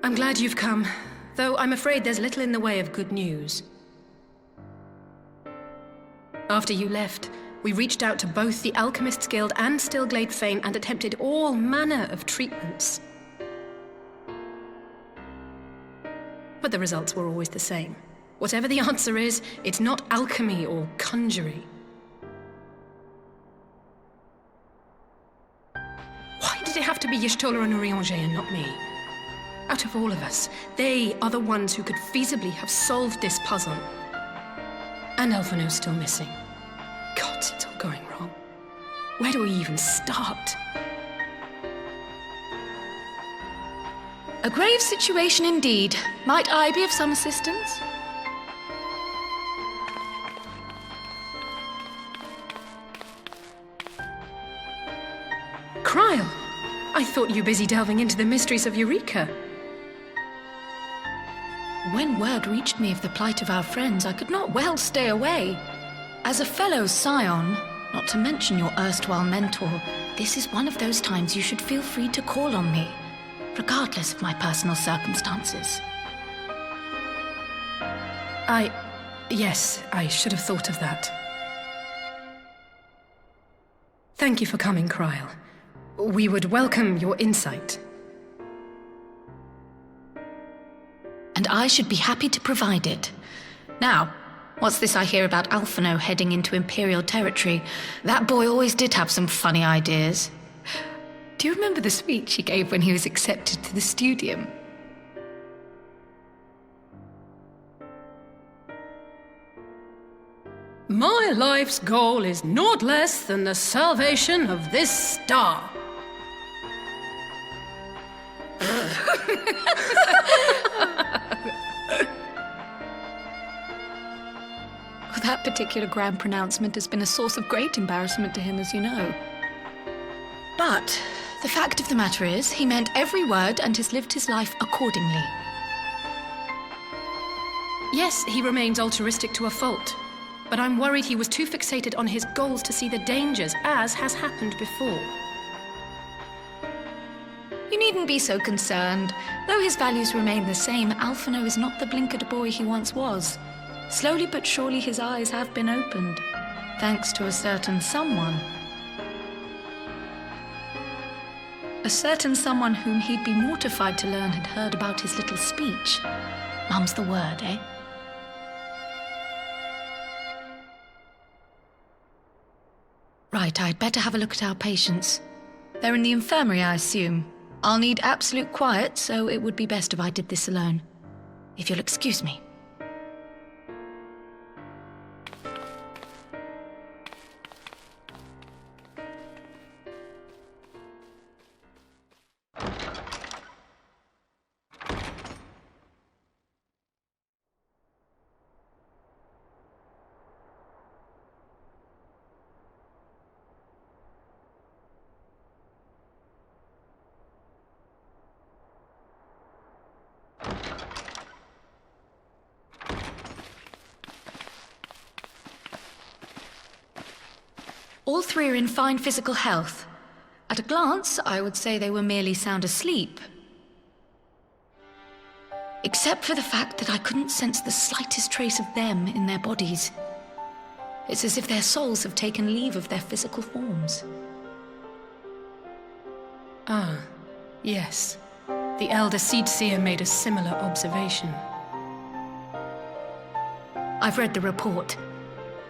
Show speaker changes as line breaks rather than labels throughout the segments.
I'm glad you've come, though I'm afraid there's little in the way of good news. After you left, we reached out to both the Alchemists Guild and Stillglade Fane and attempted all manner of treatments. But the results were always the same. Whatever the answer is, it's not alchemy or conjury. Why did it have to be Y'shtola and Urianger and not me? Out of all of us, they are the ones who could feasibly have solved this puzzle. And Alphino's still missing. God, it's all going wrong. Where do we even start?
A grave situation indeed. Might I be of some assistance?
Krile! I thought you busy delving into the mysteries of Eureka.
When word reached me of the plight of our friends, I could not well stay away. As a fellow scion, not to mention your erstwhile mentor, this is one of those times you should feel free to call on me, regardless of my personal circumstances.
Yes, I should have thought of that. Thank you for coming, Krile. We would welcome your insight.
And I should be happy to provide it. Now, what's this I hear about Alphino heading into Imperial territory? That boy always did have some funny ideas. Do you remember the speech he gave when he was accepted to the Studium?
My life's goal is naught less than the salvation of this star.
That particular grand pronouncement has been a source of great embarrassment to him, as you know. But the fact of the matter is, he meant every word and has lived his life accordingly.
Yes, he remains altruistic to a fault. But I'm worried he was too fixated on his goals to see the dangers, as has happened before.
You needn't be so concerned. Though his values remain the same, Alphino is not the blinkered boy he once was. Slowly but surely his eyes have been opened, thanks to a certain someone. A certain someone whom he'd be mortified to learn had heard about his little speech. Mum's the word, eh? Right, I'd better have a look at our patients. They're in the infirmary, I assume. I'll need absolute quiet, so it would be best if I did this alone. If you'll excuse me. All three are in fine physical health. At a glance, I would say they were merely sound asleep. Except for the fact that I couldn't sense the slightest trace of them in their bodies. It's as if their souls have taken leave of their physical forms.
Ah, yes. The Elder Seedseer made a similar observation.
I've read the report.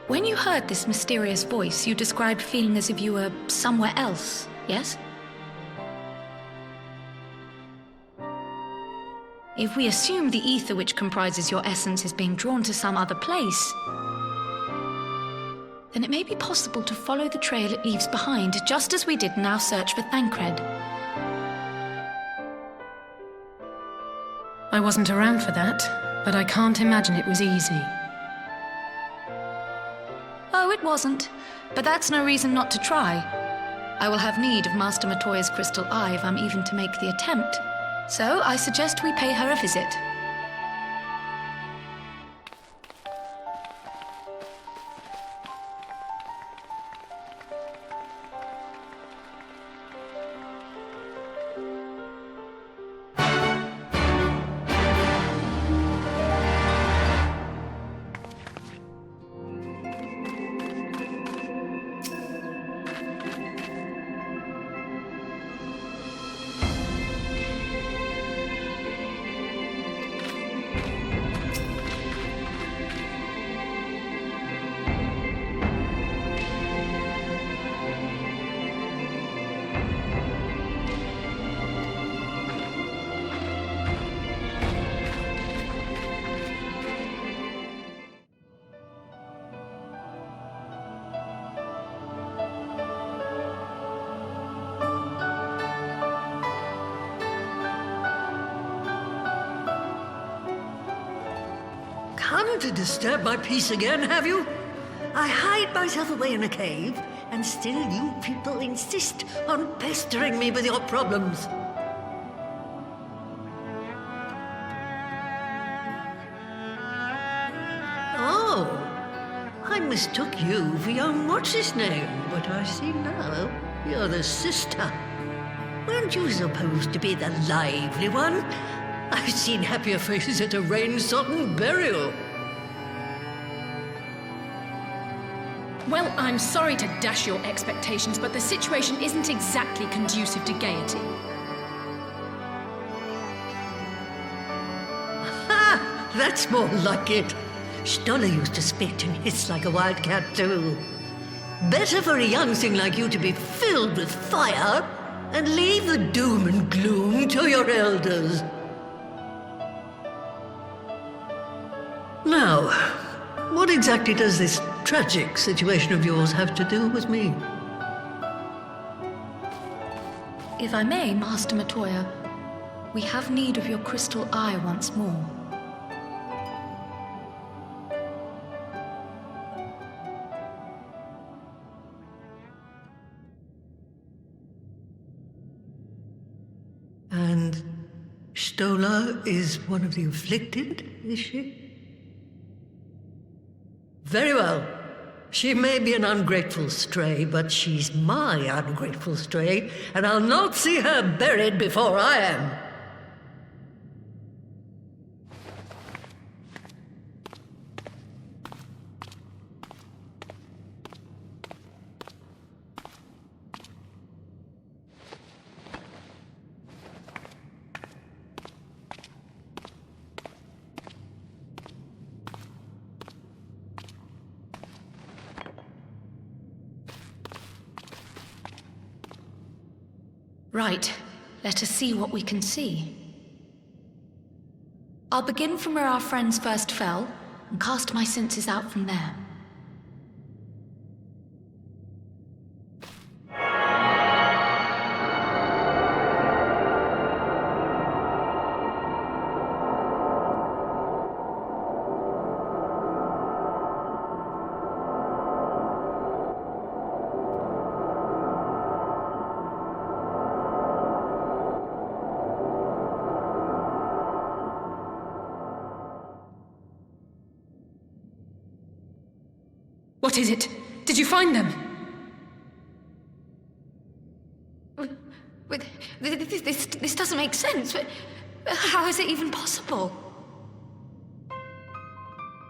When you heard this mysterious voice, you described feeling as if you were somewhere else, yes? If we assume the ether which comprises your essence is being drawn to some other place, then it may be possible to follow the trail it leaves behind, just as we did in our search for Thancred.
I wasn't around for that, but I can't imagine it was easy.
Oh, it wasn't. But that's no reason not to try. I will have need of Master Matoya's crystal eye if I'm even to make the attempt. So I suggest we pay her a visit.
come to disturb my peace again, have you? I hide myself away in a cave, and still you people insist on pestering me with your problems. Oh, I mistook you for young what's-his-name, but I see now you're the sister. Weren't you supposed to be the lively one? I've seen happier faces at a rain-sodden burial.
Well, I'm sorry to dash your expectations, but the situation isn't exactly conducive to gaiety.
Ha! That's more like it. Stoller used to spit and hiss like a wildcat too. Better for a young thing like you to be filled with fire and leave the doom and gloom to your elders. Now, what exactly does this tragic situation of yours have to do with me?
If I may, Master Matoya, we have need of your crystal eye once more.
And Stoller is one of the afflicted, is she? Very well. She may be an ungrateful stray, but she's my ungrateful stray, and I'll not see her buried before I am.
Right, let us see what we can see. I'll begin from where our friends first fell, and cast my senses out from there.
What is it? Did you find them?
This doesn't make sense. How is it even possible?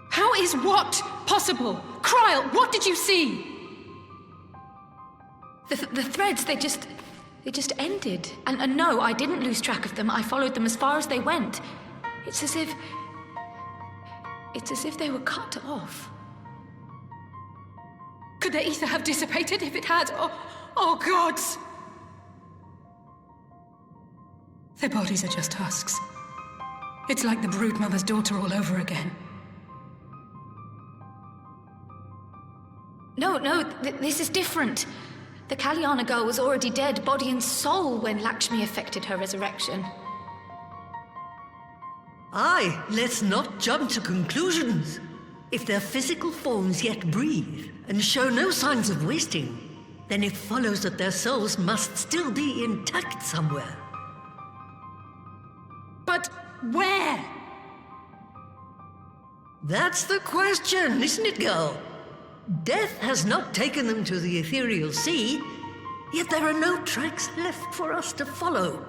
How is what possible? Kryl, what did you see?
The threads, they just ended. And no, I didn't lose track of them. I followed them as far as they went. It's as if they were cut off.
Could their ether have dissipated if it had? Oh, gods! Their bodies are just husks. It's like the brood mother's daughter all over again.
No, this is different. The Kalyana girl was already dead, body and soul, when Lakshmi effected her resurrection.
Aye, let's not jump to conclusions. If their physical forms yet breathe and show no signs of wasting, then it follows that their souls must still be intact somewhere.
But where?
That's the question, isn't it, girl? Death has not taken them to the ethereal sea, yet there are no tracks left for us to follow.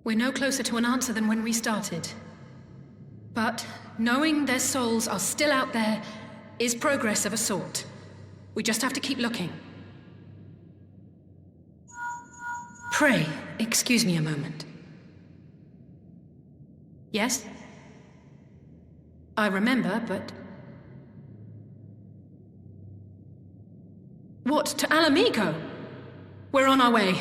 We're no closer to an answer than when we started. But knowing their souls are still out there is progress of a sort. We just have to keep looking. Pray, excuse me a moment. Yes? I remember, but... What, to Alamigo? We're on our way.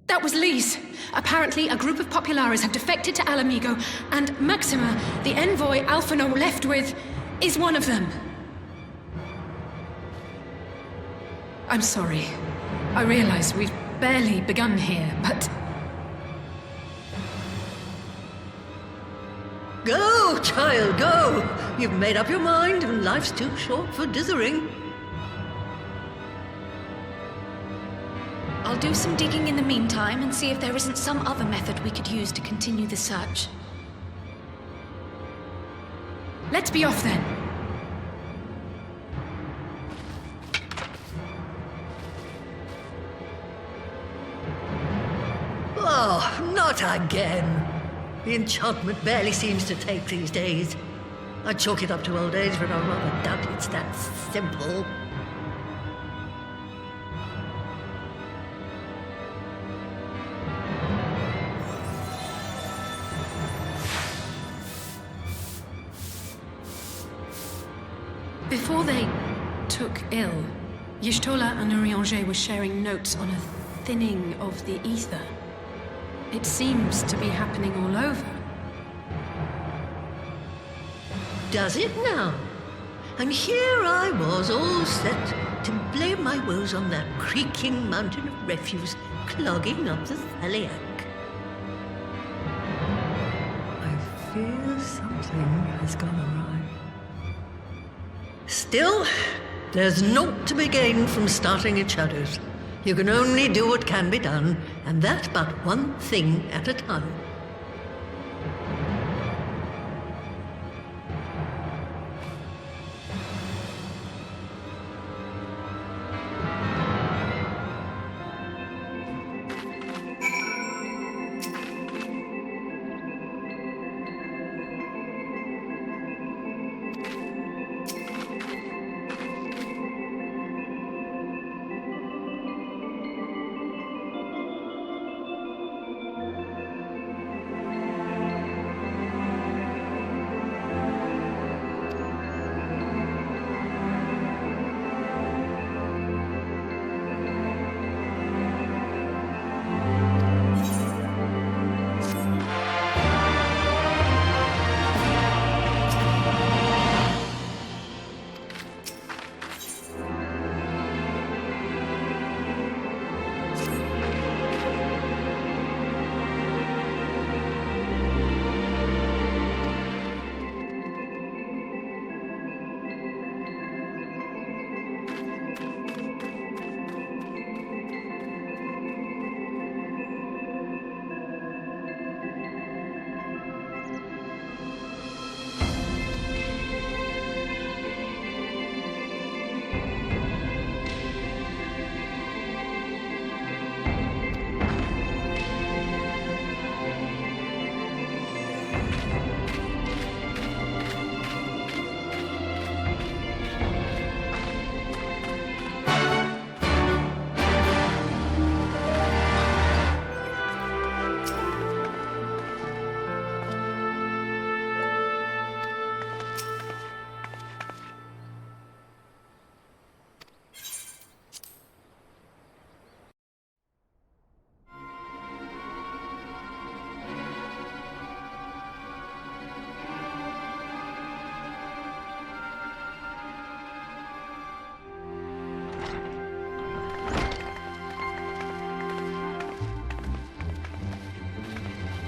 That was Lise. Apparently, a group of Populares have defected to Alamigo, and Maxima, the envoy Alphinaud left with... is one of them. I'm sorry. I realize we've barely begun here, but...
Go, child, go! You've made up your mind, and life's too short for dithering.
I'll do some digging in the meantime and see if there isn't some other method we could use to continue the search.
Let's be off then.
Oh, not again. The enchantment barely seems to take these days. I chalk it up to old age, but I rather doubt it's that simple.
Before they took ill, Y'shtola and Urianger were sharing notes on a thinning of the ether. It seems to be happening all over.
Does it now? And here I was, all set to blame my woes on that creaking mountain of refuse clogging up the Thaliac. I fear something has gone awry. Still, there's naught to be gained from starting at shadows. You can only do what can be done, and that but one thing at a time.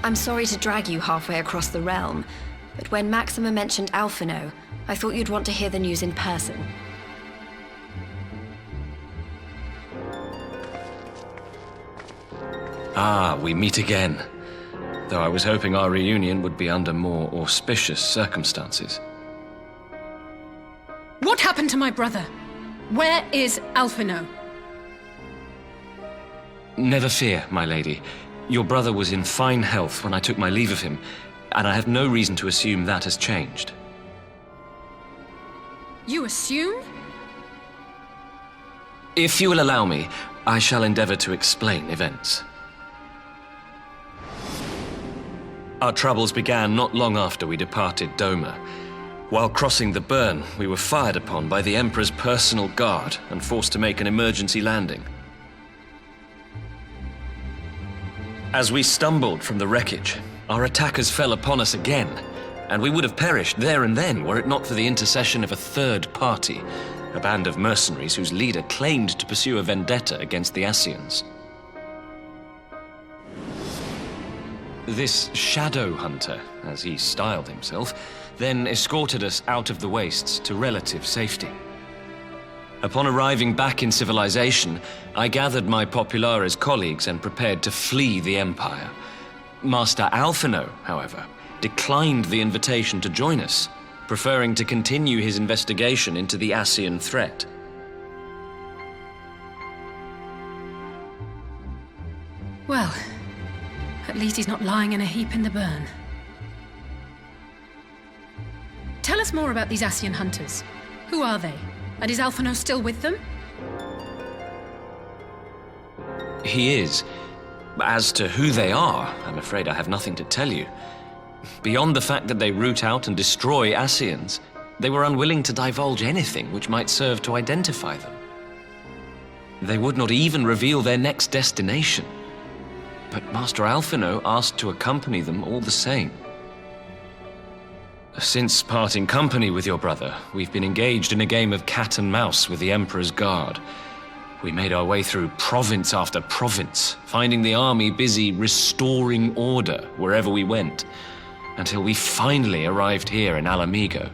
I'm sorry to drag you halfway across the realm, but when Maxima mentioned Alphino, I thought you'd want to hear the news in person.
Ah, we meet again. Though I was hoping our reunion would be under more auspicious circumstances.
What happened to my brother? Where is Alphino?
Never fear, my lady. Your brother was in fine health when I took my leave of him, and I have no reason to assume that has changed.
You assume?
If you will allow me, I shall endeavor to explain events. Our troubles began not long after we departed Doma. While crossing the Burn, we were fired upon by the Emperor's personal guard and forced to make an emergency landing. As we stumbled from the wreckage, our attackers fell upon us again, and we would have perished there and then were it not for the intercession of a third party, a band of mercenaries whose leader claimed to pursue a vendetta against the Ascians. This shadow hunter, as he styled himself, then escorted us out of the wastes to relative safety. Upon arriving back in civilization, I gathered my Populares colleagues and prepared to flee the Empire. Master Alphino, however, declined the invitation to join us, preferring to continue his investigation into the Ascian threat.
Well, at least he's not lying in a heap in the burn. Tell us more about these Ascian hunters. Who are they? And is Alphino still with them?
He is. As to who they are, I'm afraid I have nothing to tell you. Beyond the fact that they root out and destroy Ascians, they were unwilling to divulge anything which might serve to identify them. They would not even reveal their next destination. But Master Alphino asked to accompany them all the same. Since parting company with your brother, we've been engaged in a game of cat and mouse with the Emperor's Guard. We made our way through province after province, finding the army busy restoring order wherever we went, until we finally arrived here in Alamigo.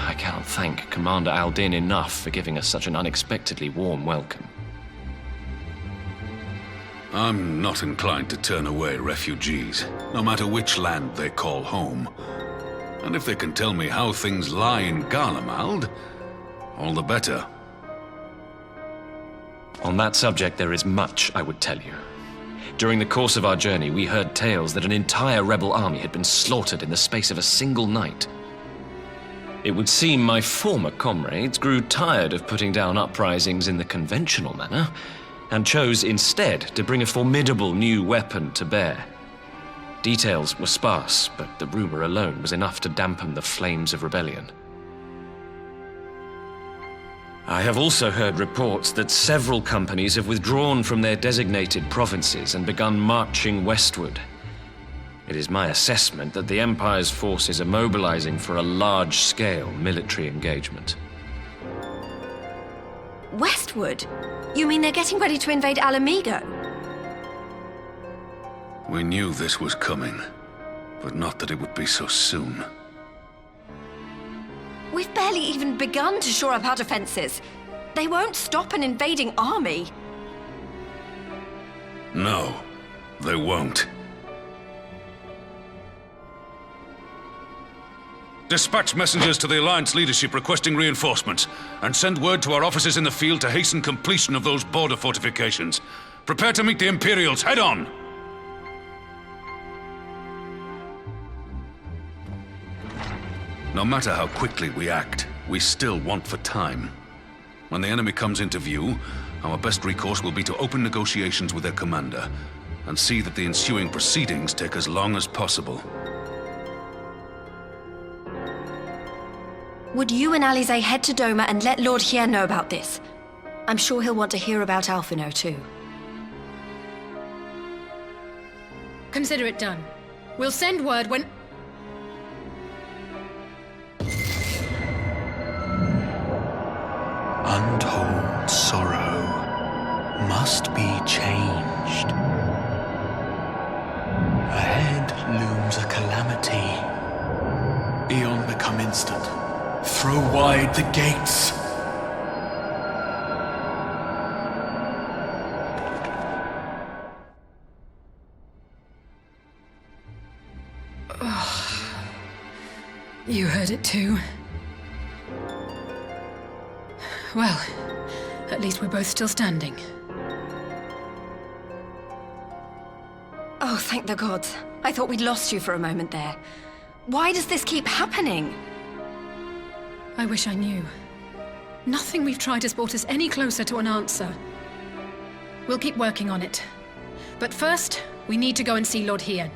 I cannot thank Commander Aldin enough for giving us such an unexpectedly warm welcome.
I'm not inclined to turn away refugees, no matter which land they call home. And if they can tell me how things lie in Garlemald, all the better.
On that subject, there is much I would tell you. During the course of our journey, we heard tales that an entire rebel army had been slaughtered in the space of a single night. It would seem my former comrades grew tired of putting down uprisings in the conventional manner, and chose instead to bring a formidable new weapon to bear. Details were sparse, but the rumor alone was enough to dampen the flames of rebellion. I have also heard reports that several companies have withdrawn from their designated provinces and begun marching westward. It is my assessment that the Empire's forces are mobilizing for a large-scale military engagement.
Westward? You mean they're getting ready to invade Alamigo?
We knew this was coming, but not that it would be so soon.
We've barely even begun to shore up our defenses. They won't stop an invading army.
No, they won't. Dispatch messengers to the Alliance leadership requesting reinforcements, and send word to our officers in the field to hasten completion of those border fortifications. Prepare to meet the Imperials head on! No matter how quickly we act, we still want for time. When the enemy comes into view, our best recourse will be to open negotiations with their commander, and see that the ensuing proceedings take as long as possible.
Would you and Alisaie head to Doma and let Lord Hien know about this? I'm sure he'll want to hear about Alphino too.
Consider it done. We'll send word when...
Untold sorrow must be changed. Ahead looms a calamity. Eon become instant. Throw wide the gates.
You heard it too. Well, at least we're both still standing.
Oh, thank the gods. I thought we'd lost you for a moment there. Why does this keep happening?
I wish I knew. Nothing we've tried has brought us any closer to an answer. We'll keep working on it. But first, we need to go and see Lord Hien.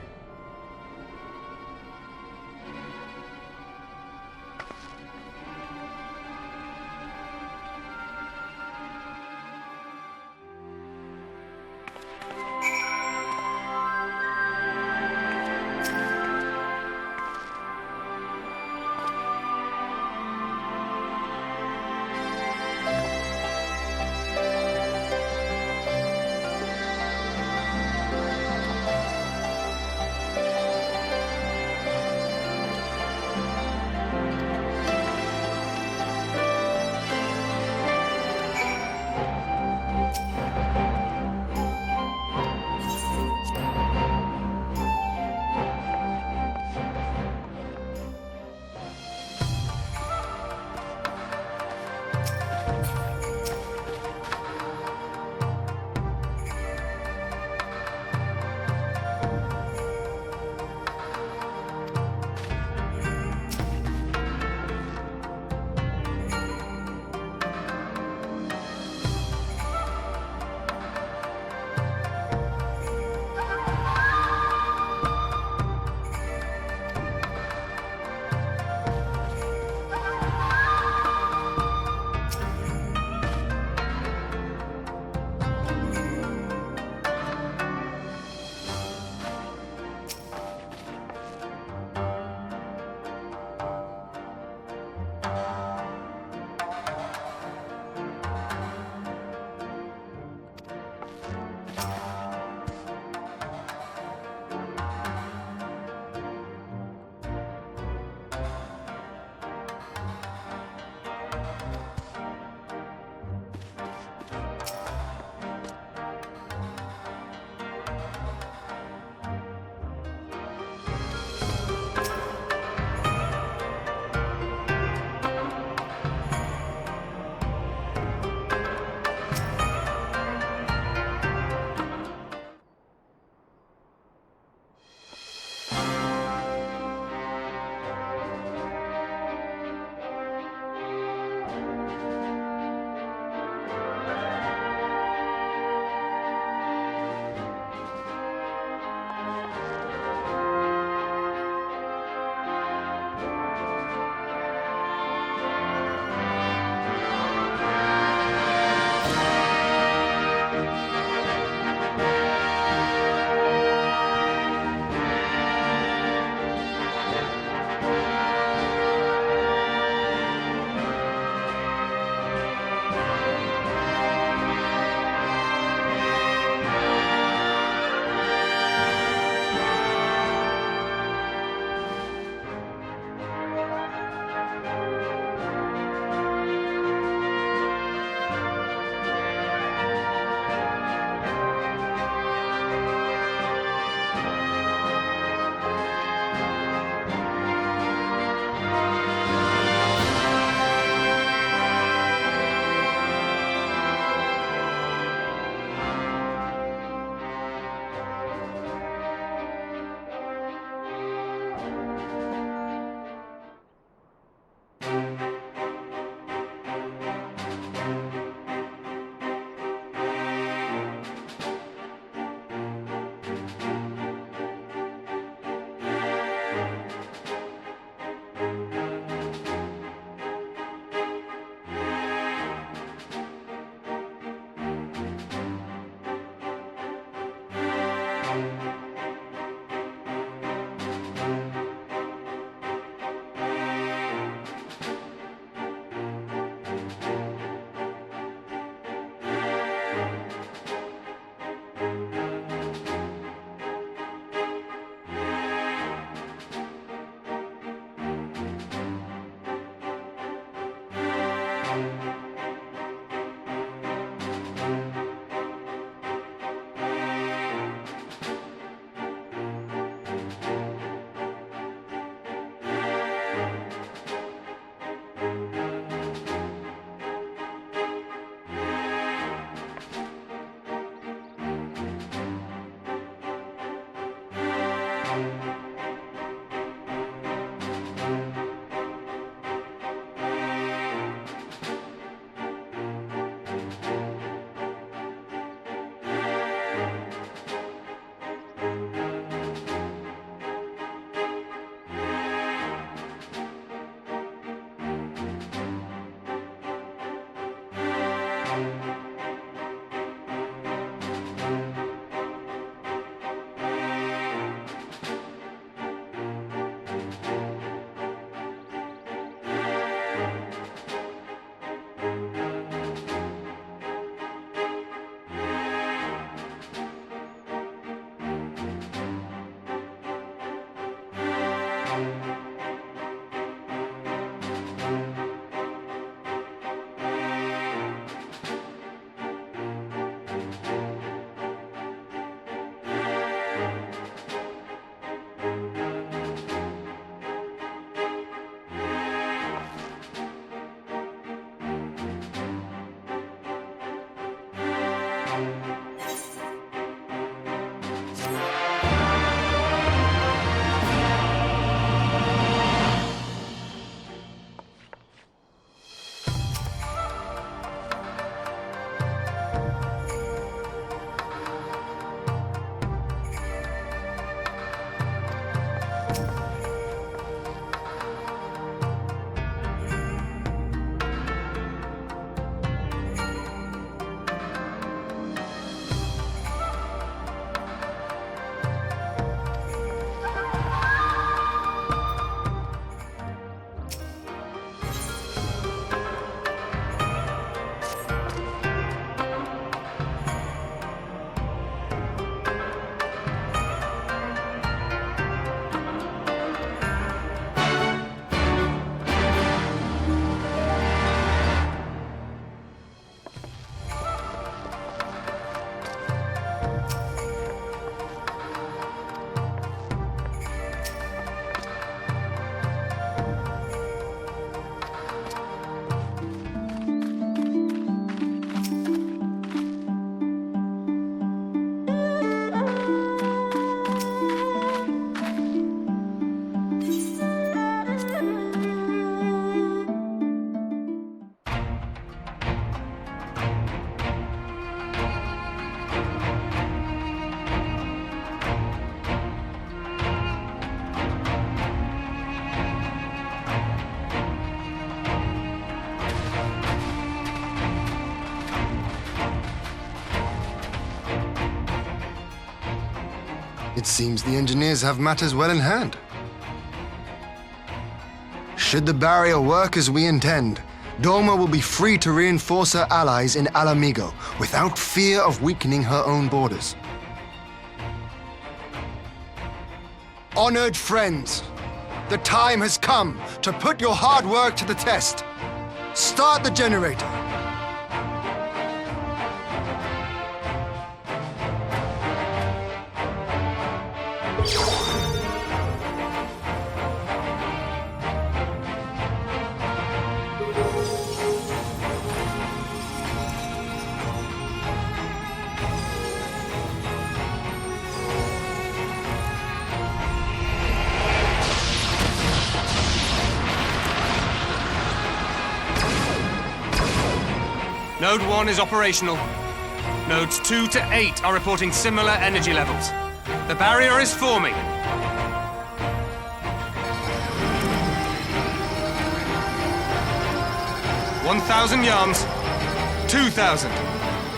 It seems the engineers have matters well in hand. Should the barrier work as we intend, Doma will be free to reinforce her allies in Alamigo without fear of weakening her own borders. Honored friends, the time has come to put your hard work to the test. Start the generator.
Node 1 is operational. Nodes 2 to 8 are reporting similar energy levels. The barrier is forming. $1,000 yards, 2,000,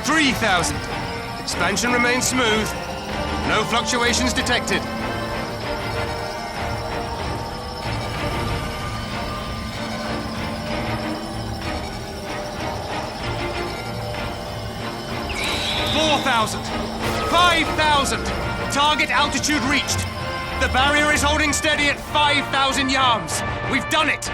3,000. Expansion remains smooth. No fluctuations detected. $4,000, 5,000. Target altitude reached. The barrier is holding steady at 5,000 yards. We've done it.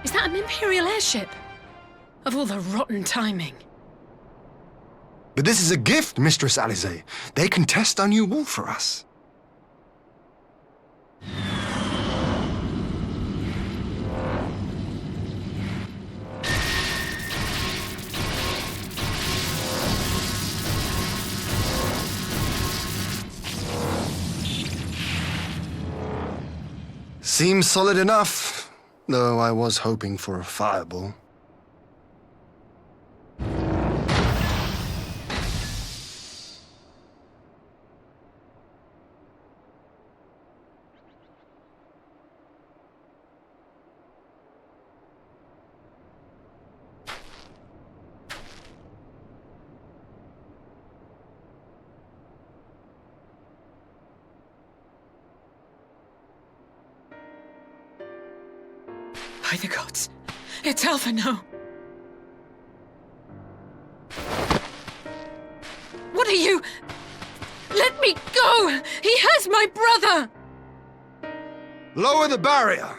Is that an Imperial airship? Of all the rotten timing.
But this is a gift, Mistress Alisaie. They can test our new wall for us. Seems solid enough, though I was hoping for a fireball.
By the gods, it's Alphinaud. What are you? Let me go! He has my brother!
Lower the barrier!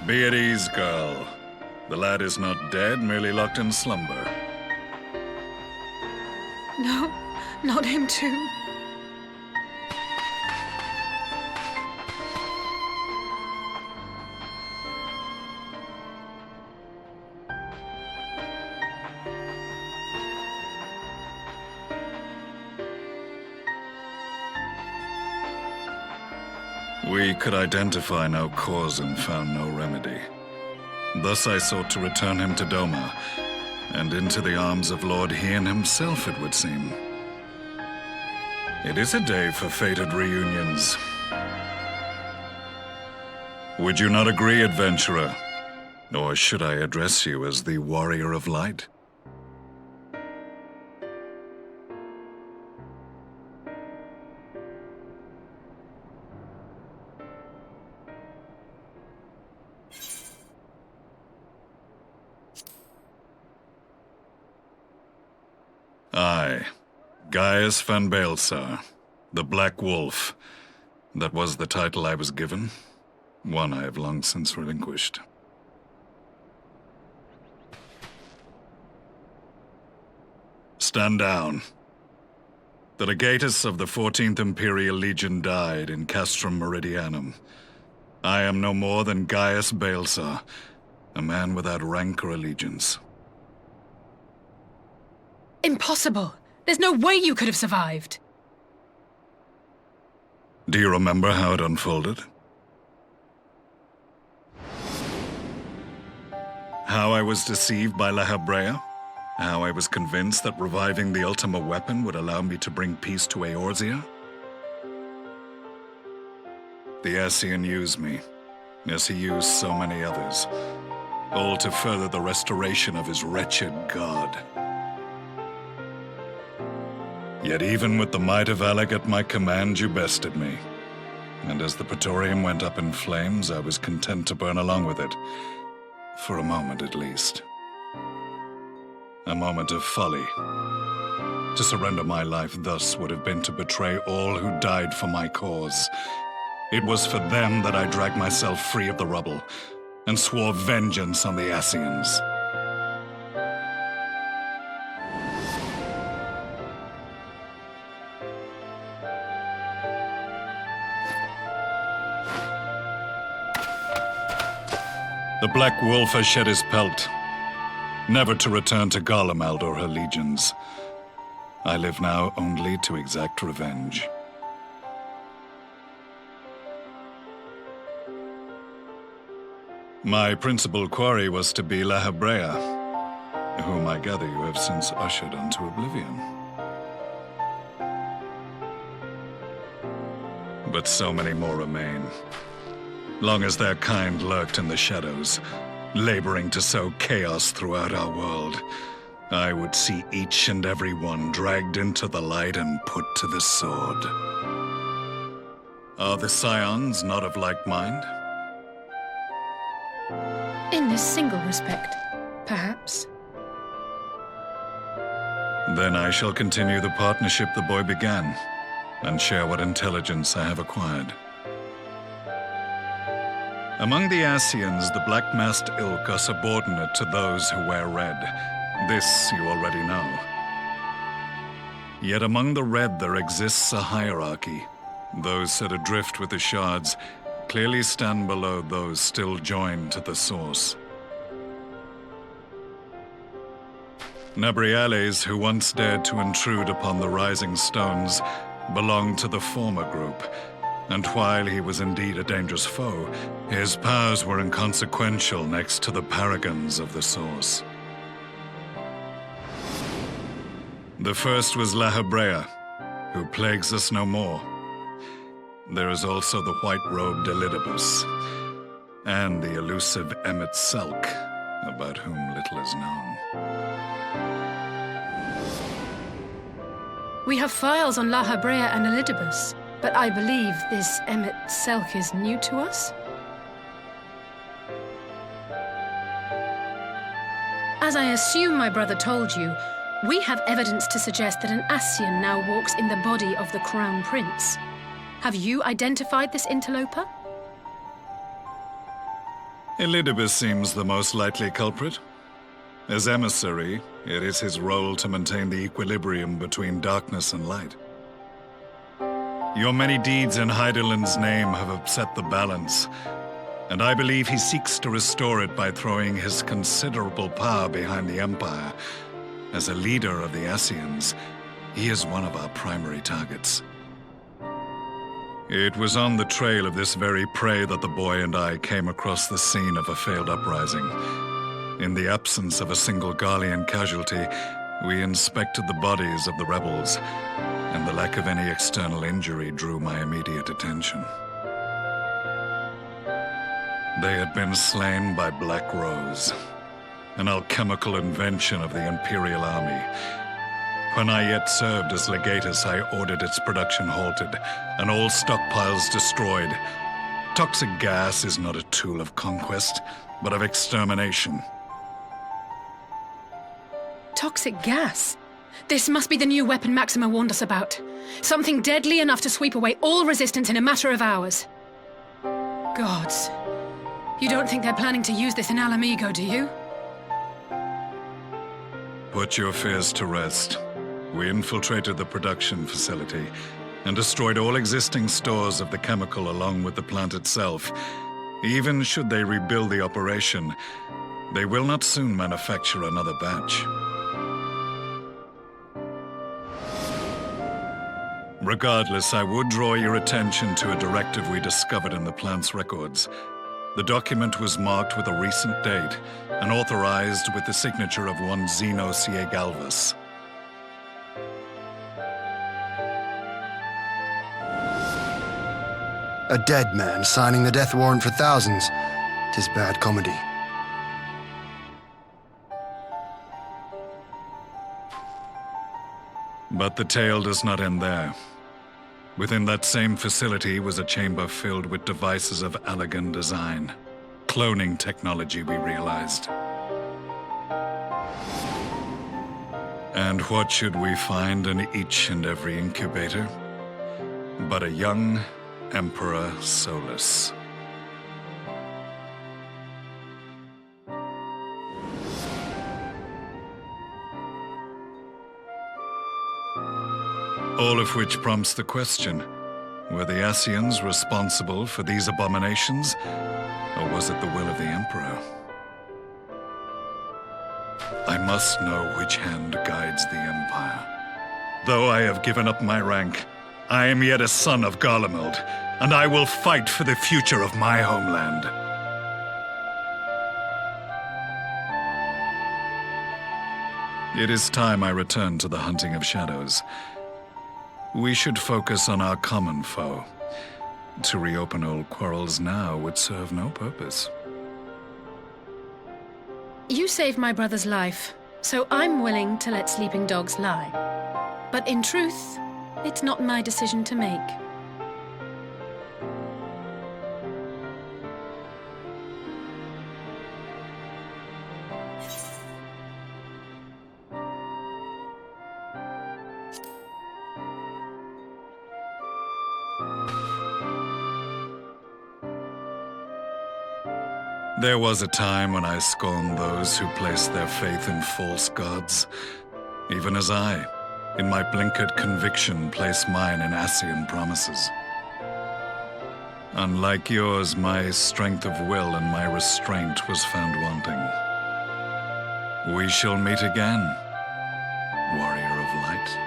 Be at ease, girl. The lad is not dead, merely locked in slumber.
No, not him too.
We could identify no cause and found no remedy. Thus I sought to return him to Doma, and into the arms of Lord Hien himself, it would seem. It is a day for fated reunions. Would you not agree, adventurer? Or should I address you as the Warrior of Light? I, Gaius van Baelsar, the Black Wolf. That was the title I was given, one I have long since relinquished. Stand down. The legatus of the 14th Imperial Legion died in Castrum Meridianum. I am no more than Gaius Baelsar, a man without rank or allegiance.
Impossible! There's no way you could have survived!
Do you remember how it unfolded? How I was deceived by La Habrea? How I was convinced that reviving the Ultima weapon would allow me to bring peace to Eorzea? The Ascian used me, as he used so many others, all to further the restoration of his wretched god. Yet even with the might of Alec at my command, you bested me. And as the Praetorium went up in flames, I was content to burn along with it. For a moment, at least. A moment of folly. To surrender my life thus would have been to betray all who died for my cause. It was for them that I dragged myself free of the rubble, and swore vengeance on the Ascians. The Black Wolf has shed his pelt, never to return to Garlemald or her legions. I live now only to exact revenge. My principal quarry was to be La Habrea, whom I gather you have since ushered unto oblivion. But so many more remain. Long as their kind lurked in the shadows, laboring to sow chaos throughout our world, I would see each and every one dragged into the light and put to the sword. Are the Scions not of like mind?
In this single respect, perhaps.
Then I shall continue the partnership the boy began, and share what intelligence I have acquired. Among the Ascians, the Black-Masked Ilk are subordinate to those who wear red. This you already know. Yet among the Red there exists a hierarchy. Those set adrift with the Shards clearly stand below those still joined to the Source. Nabriales, who once dared to intrude upon the Rising Stones, belonged to the former group, and while he was indeed a dangerous foe, his powers were inconsequential next to the paragons of the Source. The first was La Habrea, who plagues us no more. There is also the white-robed Elidibus, and the elusive Emmet Selk, about whom little is known.
We have files on La Habrea and Elidibus, but I believe this Emmet Selk is new to us? As I assume my brother told you, we have evidence to suggest that an Ascian now walks in the body of the Crown Prince. Have you identified this interloper?
Elidibus seems the most likely culprit. As emissary, it is his role to maintain the equilibrium between darkness and light. Your many deeds in Hydaelyn's name have upset the balance, and I believe he seeks to restore it by throwing his considerable power behind the Empire. As a leader of the Ascians, he is one of our primary targets. It was on the trail of this very prey that the boy and I came across the scene of a failed uprising. In the absence of a single Garlean casualty, we inspected the bodies of the rebels, and the lack of any external injury drew my immediate attention. They had been slain by Black Rose, an alchemical invention of the Imperial Army. When I yet served as legatus, I ordered its production halted, and all stockpiles destroyed. Toxic gas is not a tool of conquest, but of extermination.
Toxic gas? This must be the new weapon Maxima warned us about. Something deadly enough to sweep away all resistance in a matter of hours. Gods. You don't think they're planning to use this in Alamigo, do you?
Put your fears to rest. We infiltrated the production facility and destroyed all existing stores of the chemical along with the plant itself. Even should they rebuild the operation, they will not soon manufacture another batch. Regardless, I would draw your attention to a directive we discovered in the plant's records. The document was marked with a recent date and authorized with the signature of one Zeno Ciegalvus.
A dead man signing the death warrant for thousands. 'Tis bad comedy.
But the tale does not end there. Within that same facility was a chamber filled with devices of elegant design. Cloning technology, we realized. And what should we find in each and every incubator? But a young Emperor Solus. All of which prompts the question, were the Ascians responsible for these abominations, or was it the will of the Emperor? I must know which hand guides the Empire. Though I have given up my rank, I am yet a son of Garlemald, and I will fight for the future of my homeland. It is time I return to the hunting of shadows. We should focus on our common foe. To reopen old quarrels now would serve no purpose.
You saved my brother's life, so I'm willing to let sleeping dogs lie. But in truth, it's not my decision to make.
There was a time when I scorned those who placed their faith in false gods, even as I, in my blinkered conviction, place mine in Ascian promises. Unlike yours, my strength of will and my restraint was found wanting. We shall meet again, warrior of light.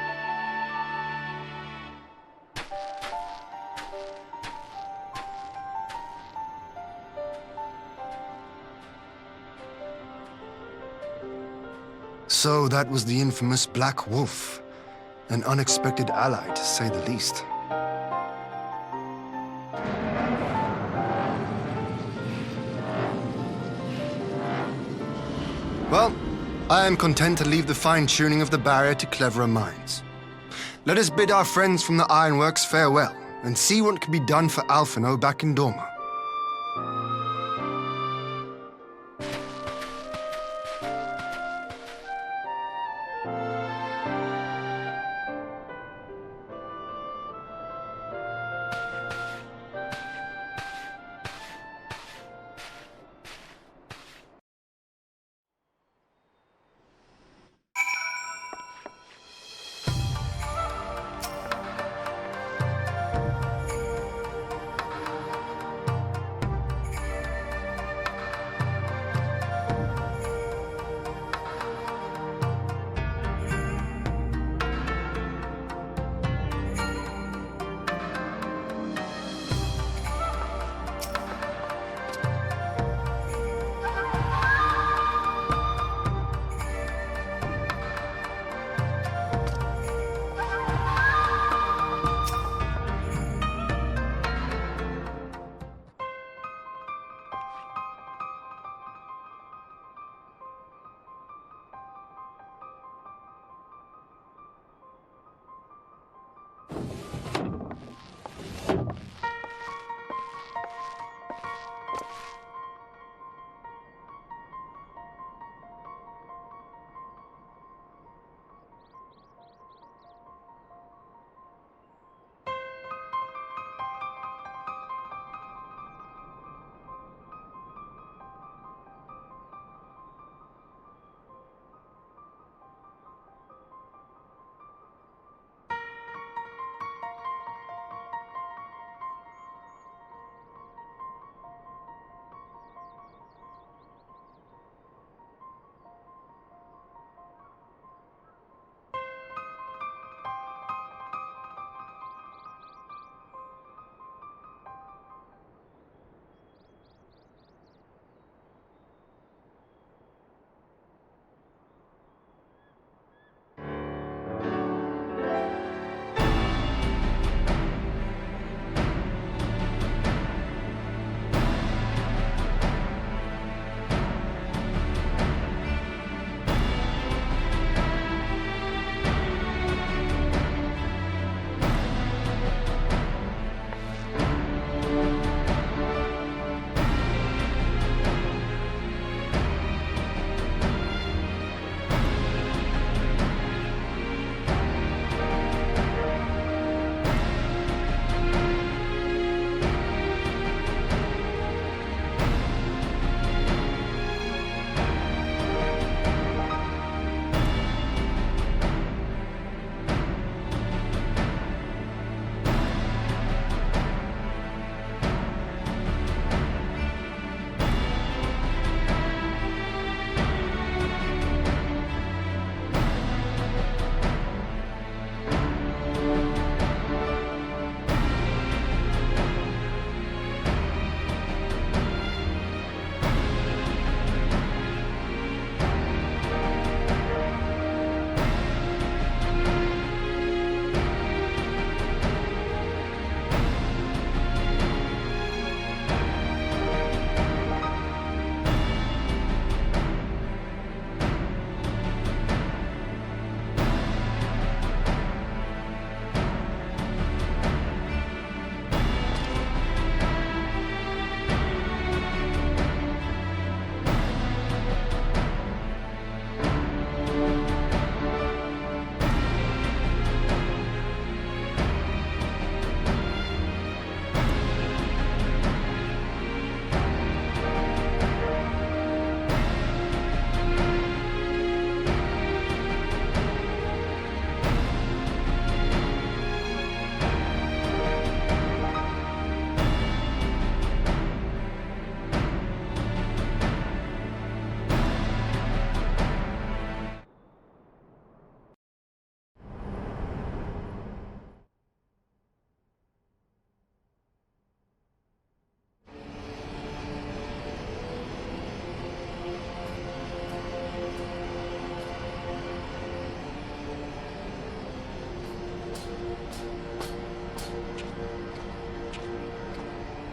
So that was the infamous Black Wolf. An unexpected ally, to say the least. Well, I am content to leave the fine-tuning of the barrier to cleverer minds. Let us bid our friends from the Ironworks farewell, and see what can be done for Alphinaud back in Dorma.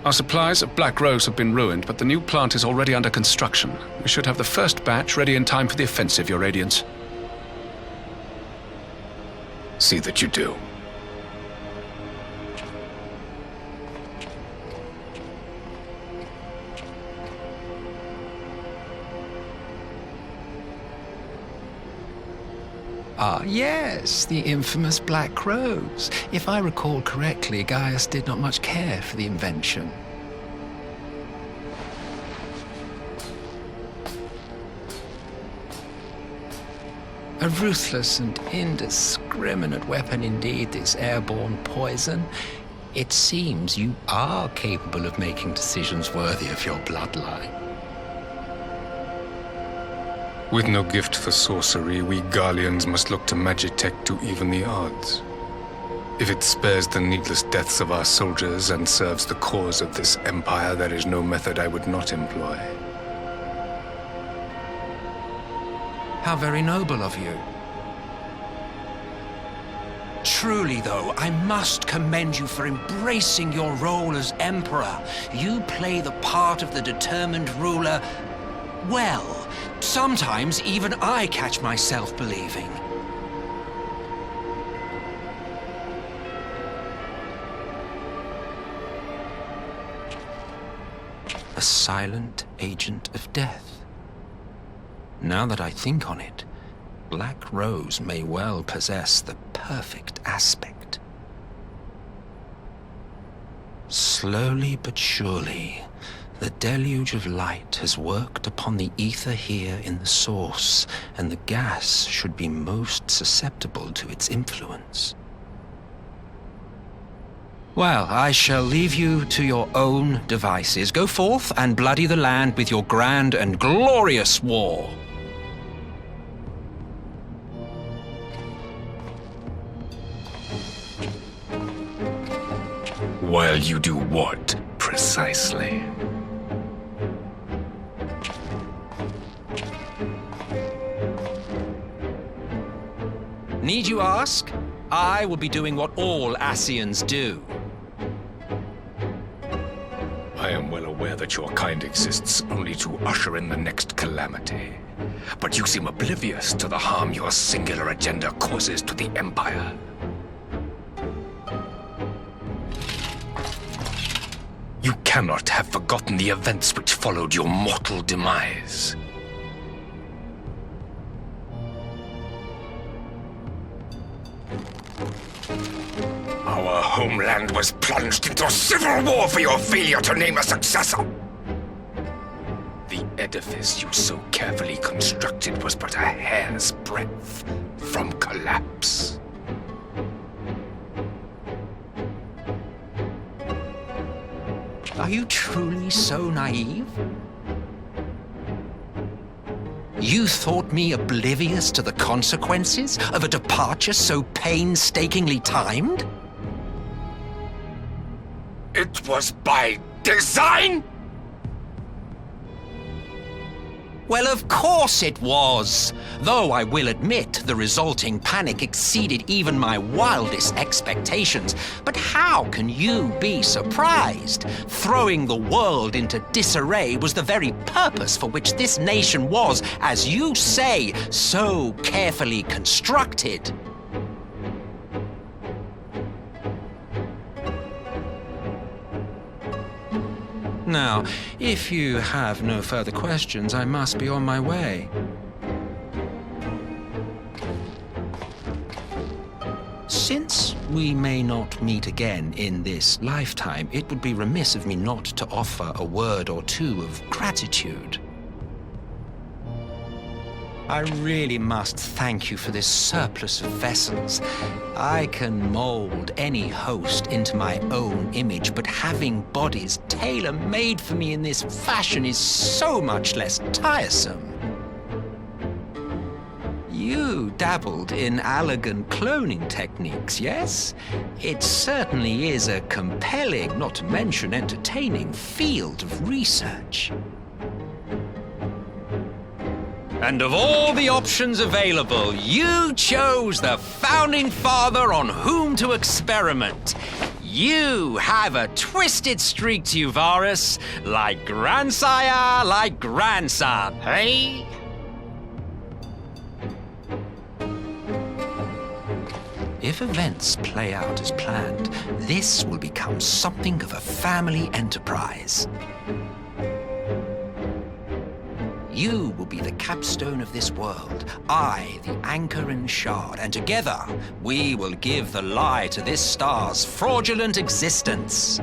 Our supplies of Black Rose have been ruined, but the new plant is already under construction. We should have the first batch ready in time for the offensive, Your Radiance.
See that you do.
Ah, yes, the infamous Black Rose. If I recall correctly, Gaius did not much care for the invention. A ruthless and indiscriminate weapon indeed, this airborne poison. It seems you are capable of making decisions worthy of your bloodline.
With no gift for sorcery, we Garleans must look to Magitech to even the odds. If it spares the needless deaths of our soldiers and serves the cause of this empire, there is no method I would not employ.
How very noble of you.
Truly, though, I must commend you for embracing your role as Emperor. You play the part of the determined ruler well. Sometimes even I catch myself believing. A silent agent of death. Now that I think on it, Black Rose may well possess the perfect aspect. Slowly but surely, the deluge of light has worked upon the ether here in the source, and the gas should be most susceptible to its influence. Well, I shall leave you to your own devices. Go forth and bloody the land with your grand and glorious war.
While you do what, precisely?
Need you ask? I will be doing what all Ascians do.
I am well aware that your kind exists only to usher in the next calamity. But you seem oblivious to the harm your singular agenda causes to the Empire. You cannot have forgotten the events which followed your mortal demise. Our homeland was plunged into civil war for your failure to name a successor. The edifice you so carefully constructed was but a hair's breadth from collapse.
Are you truly so naive? You thought me oblivious to the consequences of a departure so painstakingly timed?
It was by design?
Well, of course it was. Though I will admit the resulting panic exceeded even my wildest expectations. But how can you be surprised? Throwing the world into disarray was the very purpose for which this nation was, as you say, so carefully constructed. Now, if you have no further questions, I must be on my way. Since we may not meet again in this lifetime, it would be remiss of me not to offer a word or two of gratitude. I really must thank you for this surplus of vessels. I can mold any host into my own image, but having bodies tailor-made for me in this fashion is so much less tiresome. You dabbled in Allagan cloning techniques, yes? It certainly is a compelling, not to mention entertaining, field of research. And of all the options available, you chose the Founding Father on whom to experiment. You have a twisted streak to you, Varus, like grandsire, like grandson, hey? If events play out as planned, this will become something of a family enterprise. You will be the capstone of this world, I the anchor and shard, and together we will give the lie to this star's fraudulent existence.